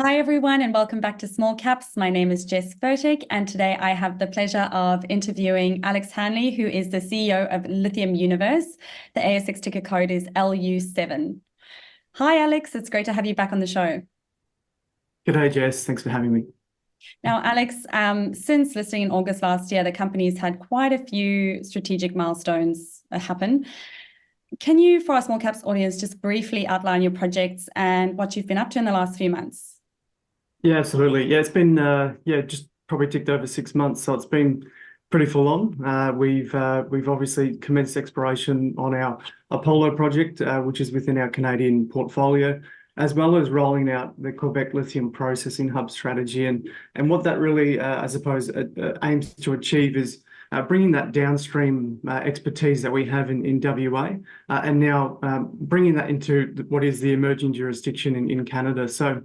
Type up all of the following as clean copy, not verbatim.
Hi, everyone, and welcome back to Small Caps. My name is Jess Fertig, and today I have the pleasure of interviewing Alex Hanley, who is the CEO of Lithium Universe. The ASX ticker code is LU7. Hi, Alex. It's great to have you back on the show. G'day, Jess. Thanks for having me. Now, Alex, since listing in August last year, the company's had quite a few strategic milestones happen. Can you, for our Small Caps audience, just briefly outline your projects and what you've been up to in the last few months? Yeah, absolutely. Yeah, it's been just probably ticked over 6 months, so it's been pretty full on. We've obviously commenced exploration on our Apollo project, which is within our Canadian portfolio, as well as rolling out the Québec Lithium Processing Hub strategy. And what that really, I suppose, aims to achieve is bringing that downstream expertise that we have in WA, and now bringing that into what is the emerging jurisdiction in Canada. So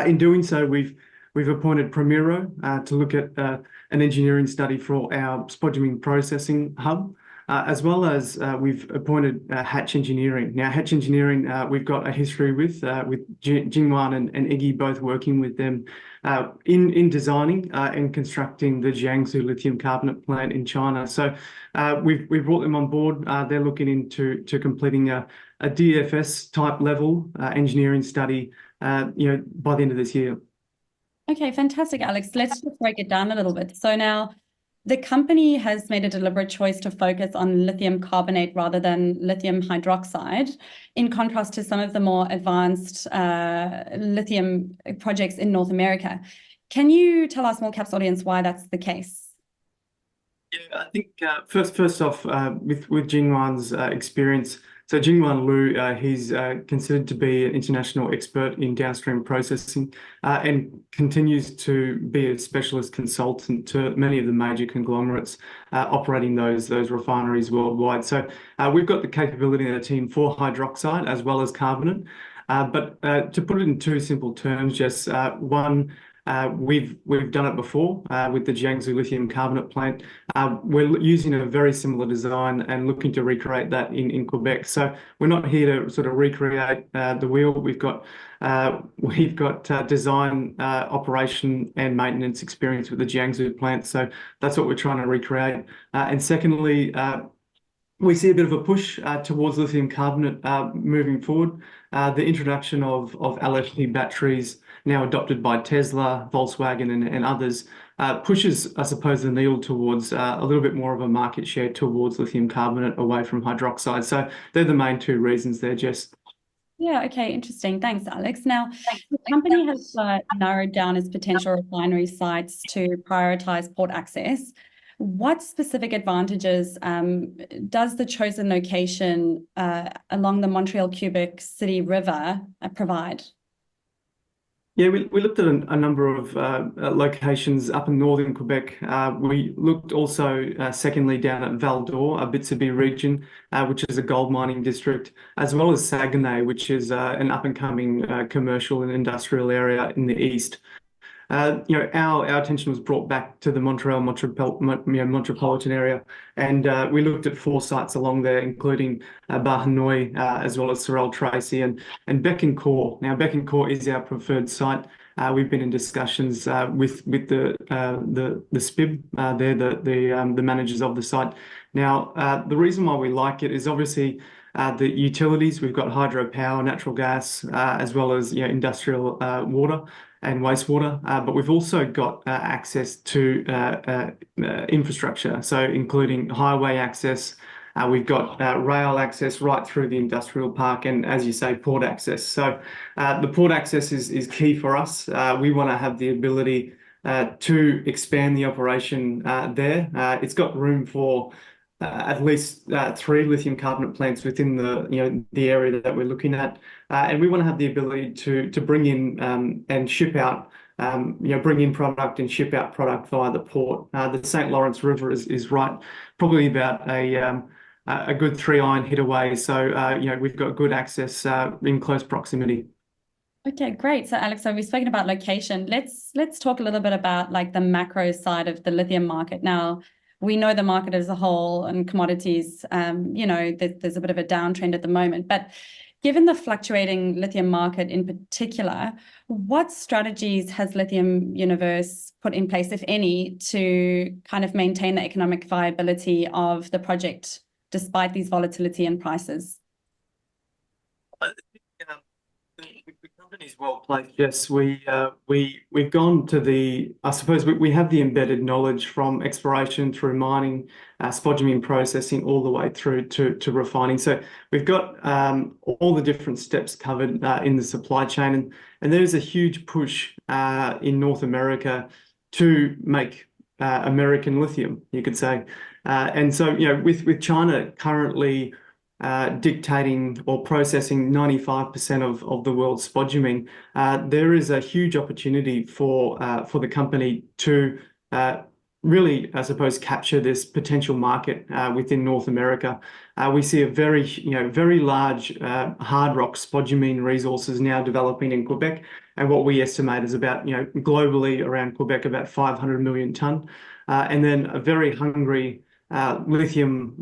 in doing so, we've appointed Primero to look at an engineering study for our spodumene processing hub, as well as we've appointed Hatch Engineering. Now, Hatch Engineering, we've got a history with Jingyuan and Iggy both working with them in designing and constructing the Jiangsu lithium carbonate plant in China. So we've brought them on board. They're looking into completing a DFS type level engineering study, by the end of this year. Okay, fantastic, Alex. Let's just break it down a little bit. So now the company has made a deliberate choice to focus on lithium carbonate rather than lithium hydroxide, in contrast to some of the more advanced lithium projects in North America. Can you tell our Small Caps audience why that's the case? Yeah, I think first off, with Jingyuan's experience. So Jingyuan Liu, he's considered to be an international expert in downstream processing, and continues to be a specialist consultant to many of the major conglomerates operating those refineries worldwide. So we've got the capability in the team for hydroxide as well as carbonate. But to put it in two simple terms, just one. We've done it before with the Jiangsu lithium carbonate plant. We're using a very similar design and looking to recreate that in Quebec. So we're not here to sort of recreate the wheel. We've got design, operation, and maintenance experience with the Jiangsu plant. So that's what we're trying to recreate. And secondly, we see a bit of a push towards lithium carbonate moving forward. The introduction of LFP batteries, now adopted by Tesla, Volkswagen, and others, pushes, I suppose, the needle towards a little bit more of a market share towards lithium carbonate away from hydroxide. So they're the main two reasons there, Jess. Yeah, okay, interesting. Thanks, Alex. Now, the company has narrowed down its potential refinery sites to prioritize port access. What specific advantages does the chosen location along the Montreal-Quebec City River provide? Yeah, we looked at a number of locations up in northern Quebec. We looked also, secondly, down at Val d'Or, Abitibi region, which is a gold mining district, as well as Saguenay, which is an up-and-coming commercial and industrial area in the east. Our attention was brought back to the Montreal metropolitan area, and we looked at 4 sites along there, including Beauharnois, as well as Sorel-Tracy and Bécancour. Now, Bécancour is our preferred site. We've been in discussions with the SPIB, they're the managers of the site. Now, the reason why we like it is obviously the utilities. We've got hydropower, natural gas, as well as industrial water and wastewater, but we've also got access to infrastructure, so including highway access. We've got rail access right through the industrial park, and as you say, port access. So the port access is key for us. We want to have the ability to expand the operation there. It's got room for at least 3 lithium carbonate plants within the area that we're looking at, and we want to have the ability to bring in and ship out, bring in product and ship out product via the port. The St. Lawrence River is right, probably about a good 3-iron hit away. So we've got good access in close proximity. Okay, great. So Alex, so we've spoken about location. Let's talk a little bit about like the macro side of the lithium market. Now, we know the market as a whole and commodities, there's a bit of a downtrend at the moment, but Given the fluctuating lithium market in particular, what strategies has Lithium Universe put in place, if any, to kind of maintain the economic viability of the project despite these volatility in prices? The company's well placed. Yes, we've gone to the. I suppose we have the embedded knowledge from exploration through mining, spodumene processing, all the way through to refining. So we've got all the different steps covered in the supply chain, and there is a huge push in North America to make American lithium, you could say, and so with China currently dictating or processing 95% of the world's spodumene, there is a huge opportunity for the company to really, I suppose, capture this potential market within North America. We see a very large hard rock spodumene resources now developing in Quebec, and what we estimate is about globally around Quebec about 500 million tonne, and then a very hungry lithium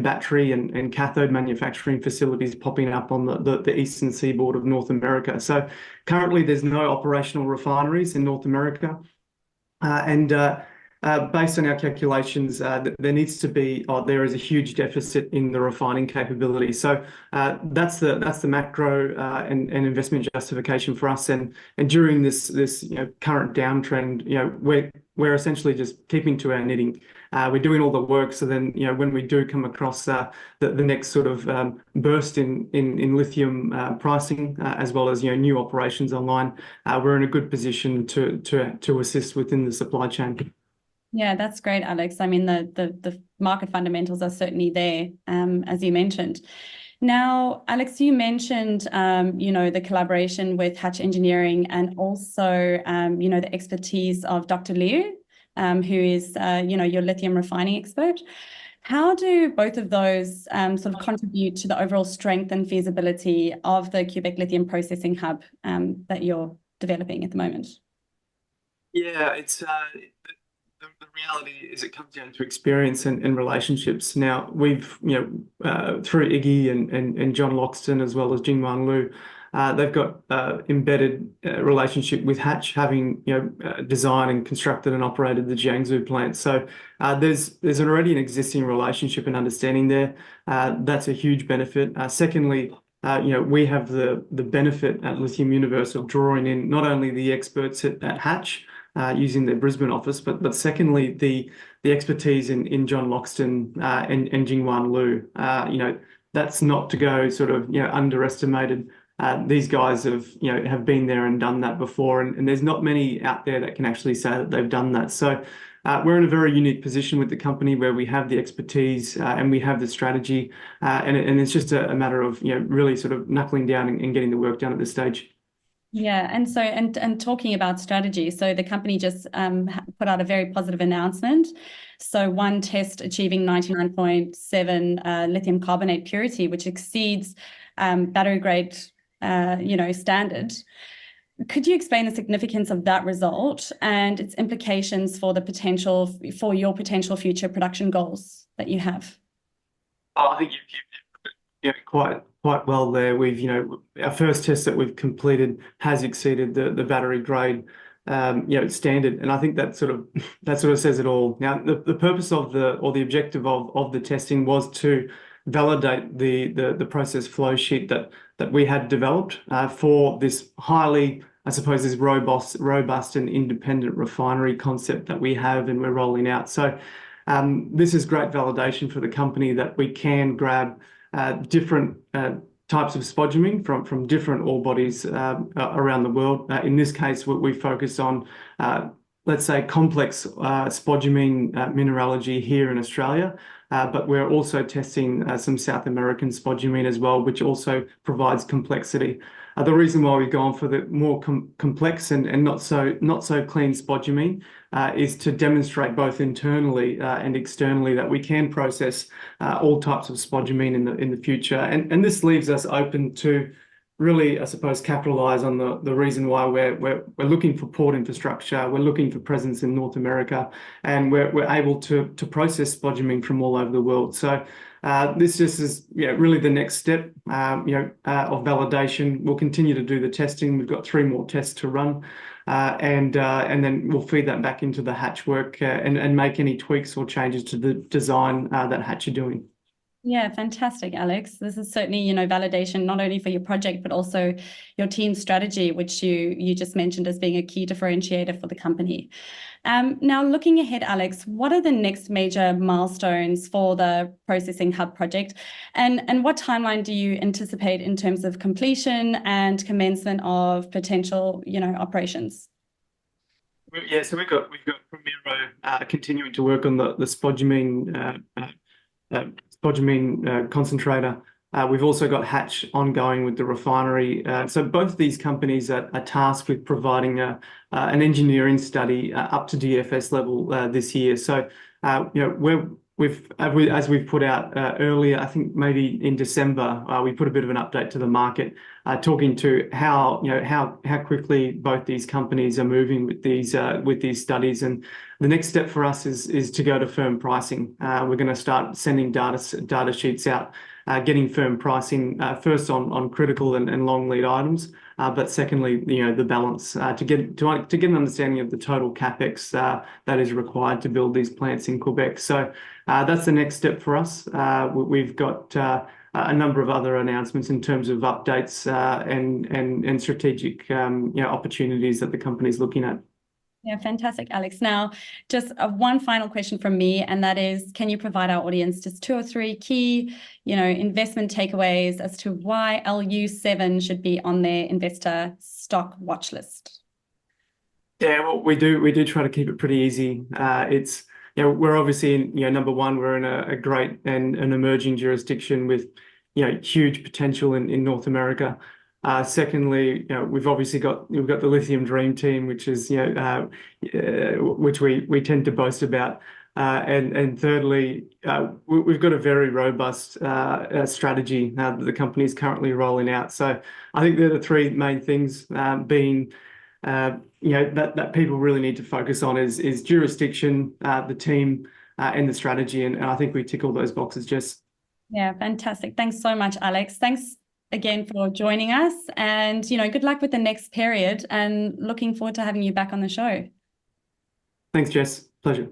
battery and cathode manufacturing facilities popping up on the eastern seaboard of North America. So currently there's no operational refineries in North America, and based on our calculations, there needs to be, there is a huge deficit in the refining capability. So that's the macro and investment justification for us. And during this current downtrend, we're essentially just keeping to our knitting. We're doing all the work, so then when we do come across the next sort of burst in lithium pricing, as well as new operations online, we're in a good position to assist within the supply chain. Yeah, that's great, Alex. I mean, the market fundamentals are certainly there, as you mentioned. Now, Alex, you mentioned, the collaboration with Hatch Engineering and also, the expertise of Dr. Liu, who is, your lithium refining expert. How do both of those sort of contribute to the overall strength and feasibility of the Québec Lithium Processing Hub that you're developing at the moment? Yeah, it's the reality is it comes down to experience and relationships. Now we've through Iggy and John Loxton as well as Jingyuan Liu, they've got embedded relationship with Hatch, having designed and constructed and operated the Jiangsu plant. So there's already an existing relationship and understanding there. That's a huge benefit. Secondly, we have the benefit at Lithium Universe of drawing in not only the experts at Hatch using their Brisbane office, but secondly the expertise in John Loxton and Jingyuan Liu. That's not to go sort of underestimated. These guys have been there and done that before, and there's not many out there that can actually say that they've done that. So we're in a very unique position with the company where we have the expertise and we have the strategy, and it's just a matter of really sort of knuckling down and getting the work done at this stage. Yeah, and so and talking about strategy, so the company just put out a very positive announcement. So one test achieving 99.7 lithium carbonate purity, which exceeds battery grade standard. Could you explain the significance of that result and its implications for your potential future production goals that you have? I think you've quite well there. Our first test that we've completed has exceeded the battery grade standard, and I think that sort of says it all. Now, the purpose of the objective of the testing was to validate the process flow sheet that we had developed for this highly, I suppose, this robust and independent refinery concept that we have and we're rolling out. So this is great validation for the company that we can grab different types of spodumene from different ore bodies around the world. In this case, we focus on, let's say, complex spodumene mineralogy here in Australia, but we're also testing some South American spodumene as well, which also provides complexity. The reason why we've gone for the more complex and not so clean spodumene is to demonstrate both internally and externally that we can process all types of spodumene in the future, and this leaves us open to really, I suppose, capitalize on the reason why we're looking for port infrastructure, we're looking for presence in North America, and we're able to process spodumene from all over the world. So this just is really the next step of validation. We'll continue to do the testing. We've got 3 more tests to run, and then we'll feed that back into the hatch work and make any tweaks or changes to the design that hatch are doing. Yeah, fantastic, Alex. This is certainly, validation not only for your project, but also your team's strategy, which you just mentioned as being a key differentiator for the company. Now, looking ahead, Alex, what are the next major milestones for the Processing Hub project, and what timeline do you anticipate in terms of completion and commencement of potential, operations? Yeah, so we've got Primero continuing to work on the spodumene concentrator. We've also got Hatch ongoing with the refinery. So both of these companies are tasked with providing an engineering study up to DFS level this year. So as we've put out earlier, I think maybe in December, we put a bit of an update to the market, talking to how quickly both these companies are moving with these studies. And the next step for us is to go to firm pricing. We're going to start sending data sheets out, getting firm pricing first on critical and long lead items, but secondly, the balance to get an understanding of the total capex that is required to build these plants in Quebec. So that's the next step for us. We've got a number of other announcements in terms of updates and strategic opportunities that the company's looking at. Yeah, fantastic, Alex. Now, just one final question from me, and that is, can you provide our audience just 2 or 3 key, investment takeaways as to why LU7 should be on their investor stock watch list? Yeah, well, we do try to keep it pretty easy. It's we're obviously in number one, we're in a great and an emerging jurisdiction with huge potential in North America. Secondly, we've got the Lithium Dream Team, which is which we tend to boast about, and thirdly, we've got a very robust strategy that the company is currently rolling out. So I think they're the 3 main things, being that people really need to focus on is jurisdiction, the team, and the strategy, and I think we tick all those boxes, Jess. Yeah, fantastic. Thanks so much, Alex. Thanks again for joining us, and good luck with the next period, and looking forward to having you back on the show. Thanks, Jess. Pleasure.